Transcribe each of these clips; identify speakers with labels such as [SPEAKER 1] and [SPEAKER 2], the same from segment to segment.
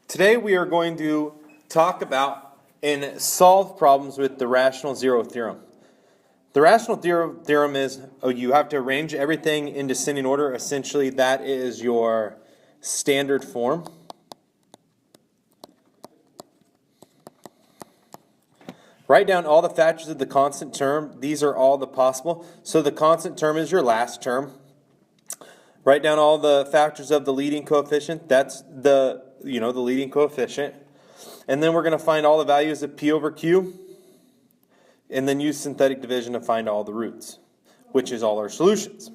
[SPEAKER 1] Today we are going to talk about and solve problems with the rational zero theorem. The rational zero theorem is you have to arrange everything in descending order. Essentially, that is your standard form. Write down all the factors of the constant term. These are all the possible. So the constant term is your last term. Write down all the factors of the leading coefficient. That's the leading coefficient. And then we're going to find all the values of P over Q. And then use synthetic division to find all the roots, which is all our solutions.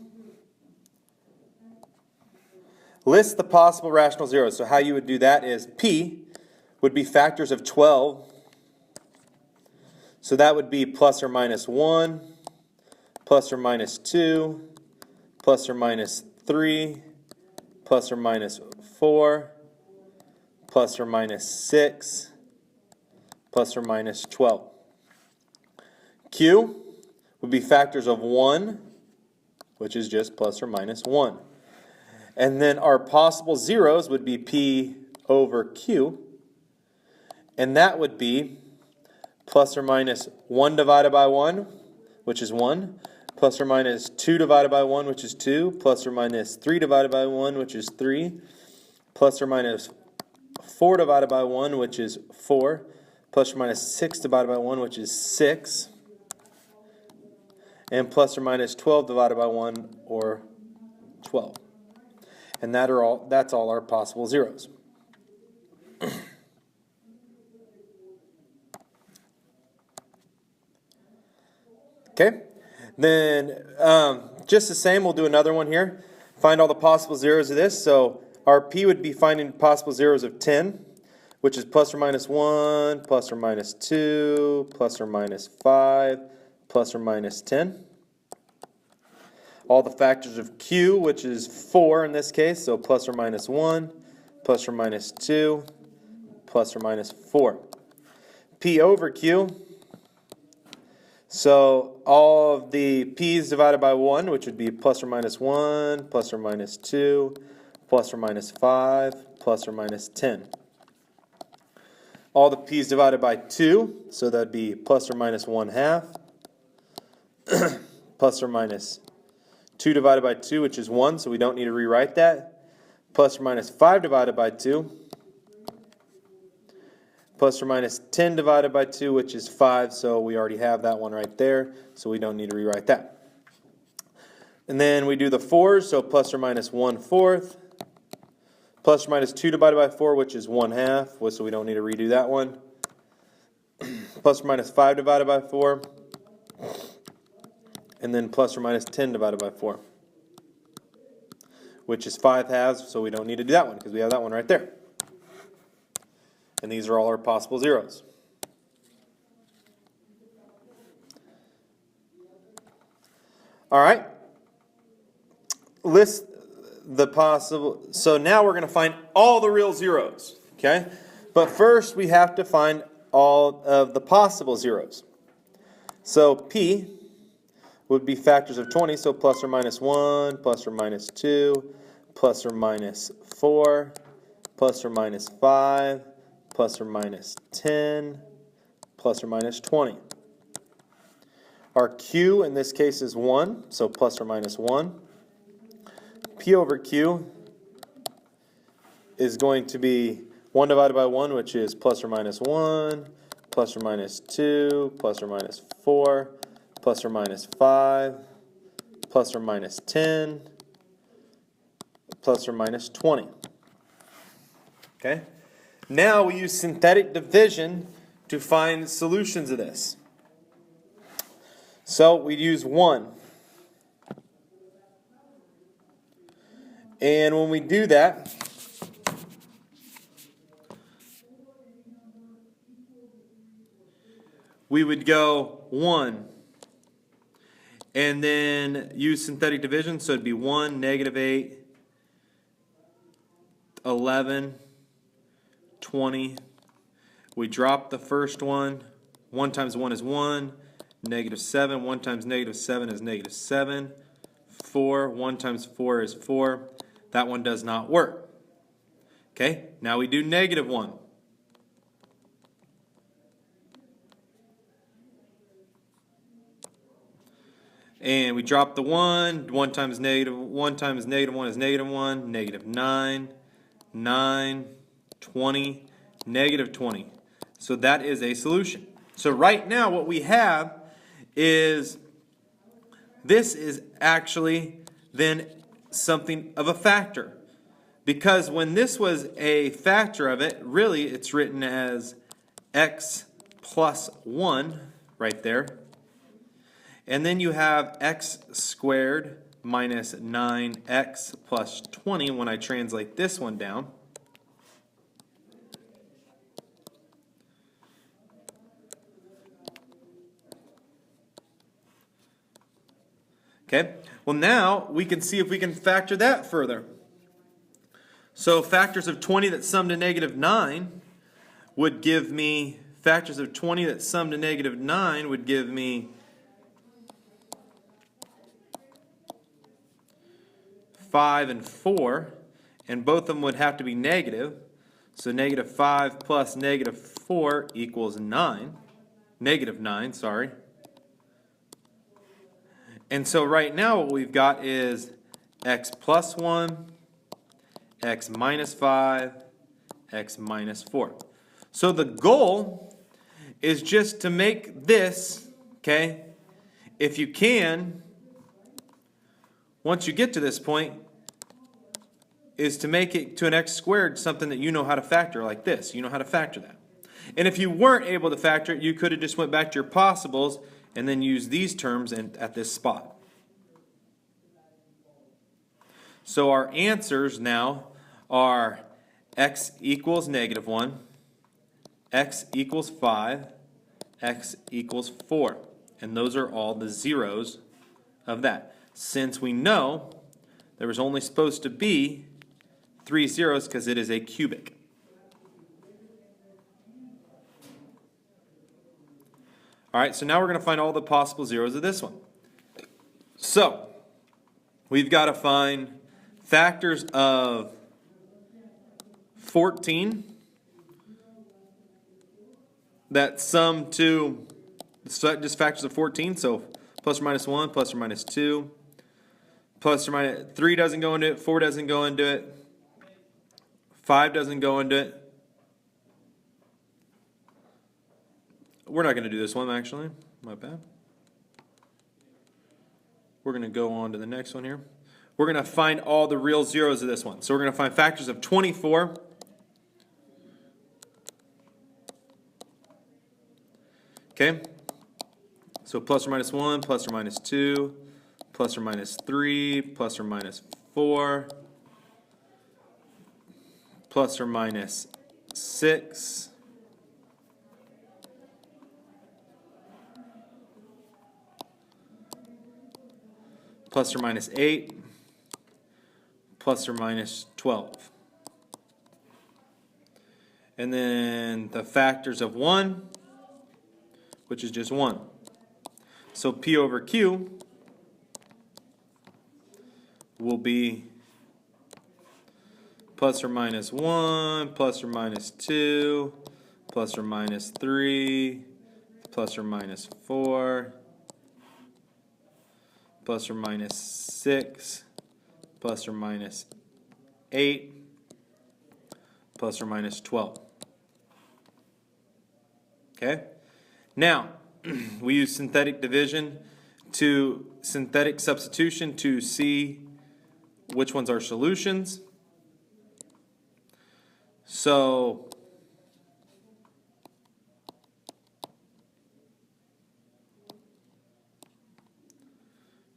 [SPEAKER 1] List the possible rational zeros. So how you would do that is P would be factors of 12. So that would be plus or minus 1, plus or minus 2, plus or minus 3, plus or minus 4, plus or minus 6, plus or minus 12. Q would be factors of 1, which is just plus or minus 1. And then our possible zeros would be P over Q, and that would be plus or minus 1 divided by 1, which is 1, plus or minus 2 divided by 1, which is 2, plus or minus 3 divided by 1, which is 3, plus or minus 4 divided by 1, which is 4, plus or minus 6 divided by 1, which is 6, and plus or minus 12 divided by 1, or 12. And that's all our possible zeros. Okay, then just the same, we'll do another one here. Find all the possible zeros of this. So our P would be finding possible zeros of 10, which is plus or minus 1, plus or minus 2, plus or minus 5, plus or minus 10. All the factors of Q, which is 4 in this case, so plus or minus 1, plus or minus 2, plus or minus 4. P over Q. So all of the P's divided by 1, which would be plus or minus 1, plus or minus 2, plus or minus 5, plus or minus 10. All the P's divided by 2, so that would be plus or minus 1/2, plus or minus 2 divided by 2, which is 1, so we don't need to rewrite that, plus or minus 5 divided by 2, plus or minus 10 divided by 2, which is 5, so we already have that one right there, so we don't need to rewrite that. And then we do the 4s, so plus or minus 1/4, plus or minus 2 divided by 4, which is 1/2, so we don't need to redo that one, plus or minus 5 divided by 4, and then plus or minus 10 divided by 4, which is 5/2, so we don't need to do that one because we have that one right there. And these are all our possible zeros. All right. List the possible. So now we're going to find all the real zeros. Okay. But first we have to find all of the possible zeros. So P would be factors of 20. So plus or minus 1, plus or minus 2, plus or minus 4, plus or minus 5, plus or minus 10, plus or minus 20. Our Q in this case is 1, so plus or minus 1. P over Q is going to be 1 divided by 1, which is plus or minus 1, plus or minus 2, plus or minus 4, plus or minus 5, plus or minus 10, plus or minus 20. Okay? Now we use synthetic division to find solutions of this. So we use 1. And when we do that, we would go 1. And then use synthetic division, so it'd be 1, negative 8, 11, 20. We drop the first one. 1 times 1 is 1. Negative 7. 1 times negative 7 is negative 7. 4. 1 times 4 is 4. That one does not work. Okay, now we do negative 1. And we drop the 1. 1 times negative 1 times negative 1 is negative 1. Negative 9, 9, 20, negative 20. So that is a solution. So right now what we have is, this is actually then something of a factor. Because when this was a factor of it, really it's written as x plus 1 right there. And then you have x squared minus 9x plus 20 when I translate this one down. Okay, well now we can see if we can factor that further. So factors of 20 that sum to negative 9 would give me, factors of 20 that sum to negative 9 would give me 5 and 4, and both of them would have to be negative. So negative 5 plus negative 4 equals 9. Negative 9, sorry. And so right now what we've got is x plus 1, x minus 5, x minus 4. So the goal is just to make this, okay, if you can, once you get to this point, is to make it to an x squared something that you know how to factor, like this. You know how to factor that. And if you weren't able to factor it, you could have just went back to your possibles and then used these terms at this spot. So our answers now are x equals negative 1, x equals 5, x equals 4. And those are all the zeros of that. Since we know there was only supposed to be 3 zeros because it is a cubic. Alright, so now we're going to find all the possible zeros of this one. So, we've got to find factors of 14 that sum to, just factors of 14, so plus or minus 1, plus or minus 2, plus or minus 3 doesn't go into it, 4 doesn't go into it, 5 doesn't go into it. We're not going to do this one, actually. My bad. We're going to go on to the next one here. We're going to find all the real zeros of this one. So we're going to find factors of 24. Okay? So plus or minus 1, plus or minus 2, plus or minus 3, plus or minus 4, plus or minus 6, plus or minus 8, plus or minus 12. And then the factors of 1, which is just 1. So P over Q will be plus or minus 1, plus or minus 2, plus or minus 3, plus or minus 4, plus or minus 6, plus or minus 8, plus or minus 12. Okay? Now, we use synthetic substitution to see which ones are solutions. So,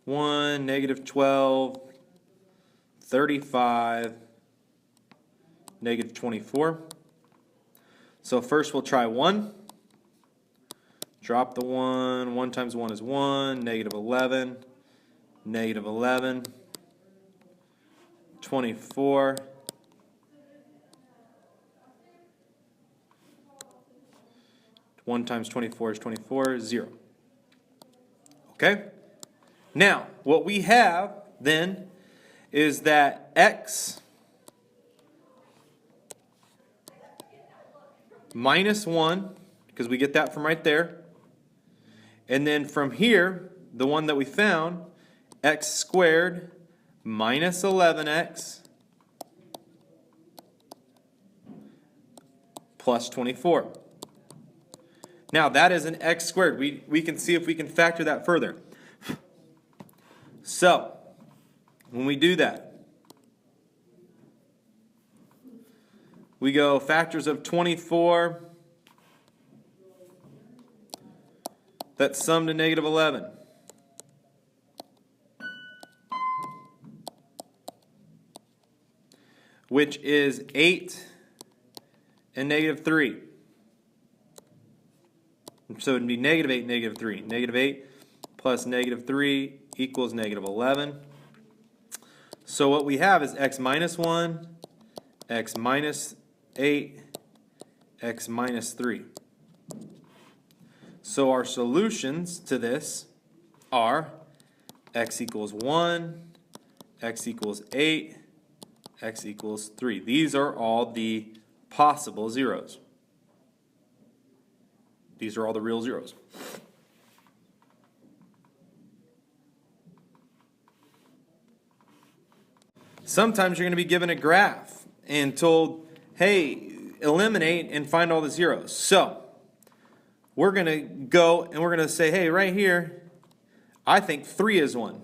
[SPEAKER 1] -1, -12, 35, -24. So first we'll try 1. Drop the 1. 1 times 1 is 1. -11. -11. 24. One times 24 is 24. 0. Okay? Now, what we have then is that x minus 1, because we get that from right there. And then from here, the one that we found, x squared minus 11x plus 24. Now that is an x squared. We can see if we can factor that further. So, when we do that, we go factors of 24 that sum to negative 11. Which is 8 and negative 3. So it would be negative 8, negative 3. Negative 8 plus negative 3 equals negative 11. So what we have is x minus 1, x minus 8, x minus 3. So our solutions to this are x equals 1, x equals 8, x equals 3. These are all the possible zeros. These are all the real zeros. Sometimes you're going to be given a graph and told, hey, eliminate and find all the zeros. So, we're going to go and we're going to say, hey, right here, I think 3 is 1.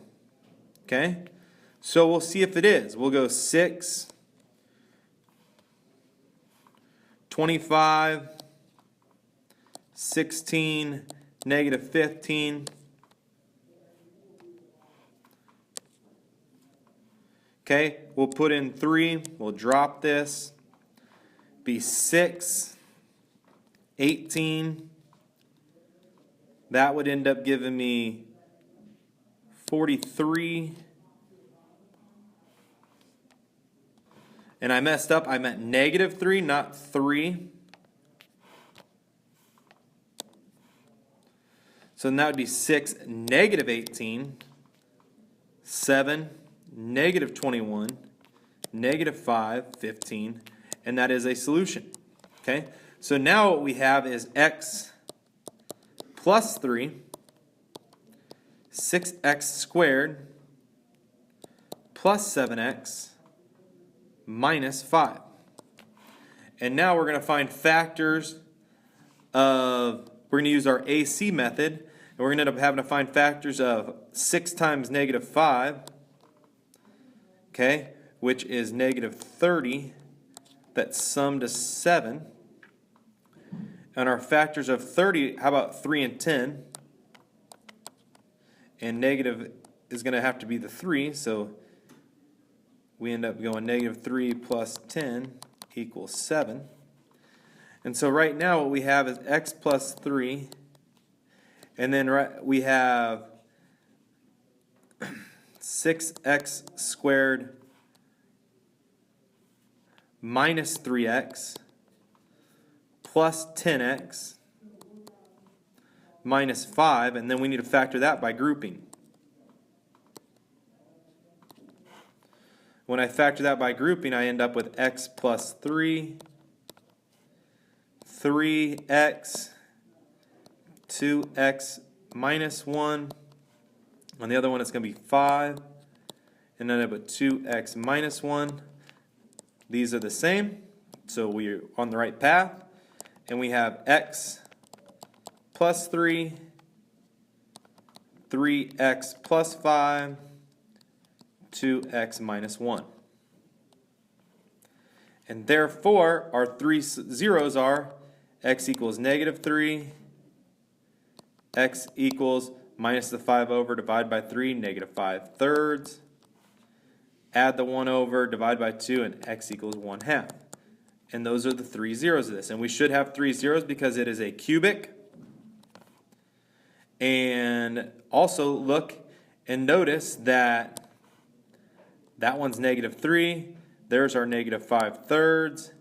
[SPEAKER 1] Okay? So we'll see if it is. We'll go 6, 25, 16, negative 15. Okay, we'll put in 3. We'll drop this. Be 6, 18. That would end up giving me 43. And I messed up. I meant negative 3, not 3. So then that would be 6, negative 18, 7, negative 21, negative 5, 15, and that is a solution. Okay? So now what we have is x plus 3, 6x squared plus 7x minus 5. And now we're going to find factors of, we're going to use our AC method, and we're going to end up having to find factors of 6 times negative 5, okay, which is negative 30, that sum to 7. And our factors of 30, how about 3 and 10? And negative is going to have to be the 3, so we end up going negative 3 plus 10 equals 7. And so right now what we have is x plus 3, and then we have 6x squared minus 3x plus 10x minus 5, and then we need to factor that by grouping. When I factor that by grouping, I end up with x plus 3, 3x, 2x minus 1. On the other one, it's going to be 5. And then I have a 2x minus 1. These are the same, so we're on the right path. And we have x plus 3, 3x plus 5, 2x minus 1. And therefore, our 3 zeros are x equals negative 3, x equals minus the 5 over, divide by 3, negative 5 thirds. Add the 1 over, divide by 2, and x equals 1/2. And those are the 3 zeros of this. And we should have 3 zeros because it is a cubic. And also look and notice that that one's negative 3, there's our negative 5 thirds,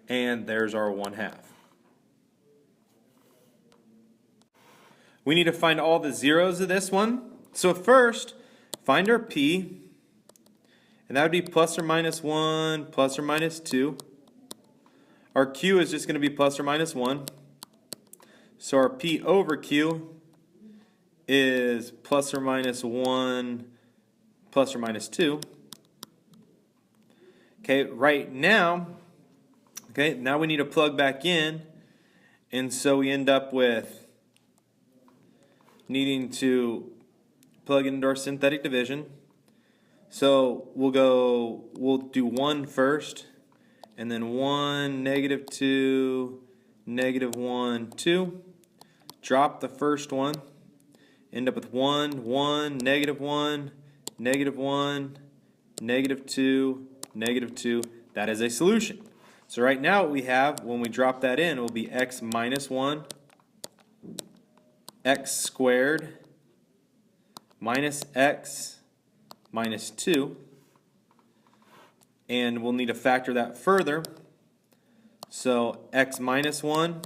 [SPEAKER 1] and there's our 1/2. We need to find all the zeros of this one. So first, find our p, and that would be plus or minus 1, plus or minus 2. Our q is just going to be plus or minus 1. So our p over q is plus or minus 1 plus or minus 2. Okay, right now, now we need to plug back in, and so we end up with needing to plug into our synthetic division. So we'll do 1 first, and then 1, negative 2, negative 1, 2. Drop the first one. End up with 1, 1, negative 1, negative 1, negative 2, negative 2. That is a solution. So right now what we have, when we drop that in, will be x minus 1, x squared, minus x, minus 2. And we'll need to factor that further. So x minus 1,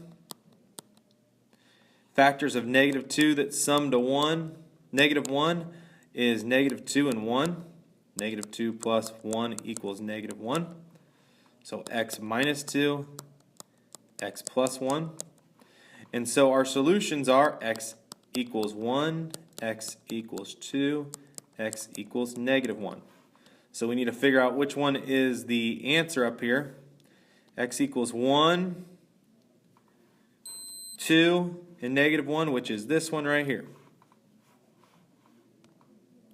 [SPEAKER 1] factors of negative 2 that sum to 1. Negative 1 is negative 2 and 1. Negative 2 plus 1 equals negative 1. So x minus 2, x plus 1. And so our solutions are x equals 1, x equals 2, x equals negative 1. So we need to figure out which one is the answer up here. X equals 1, 2, and negative 1, which is this one right here.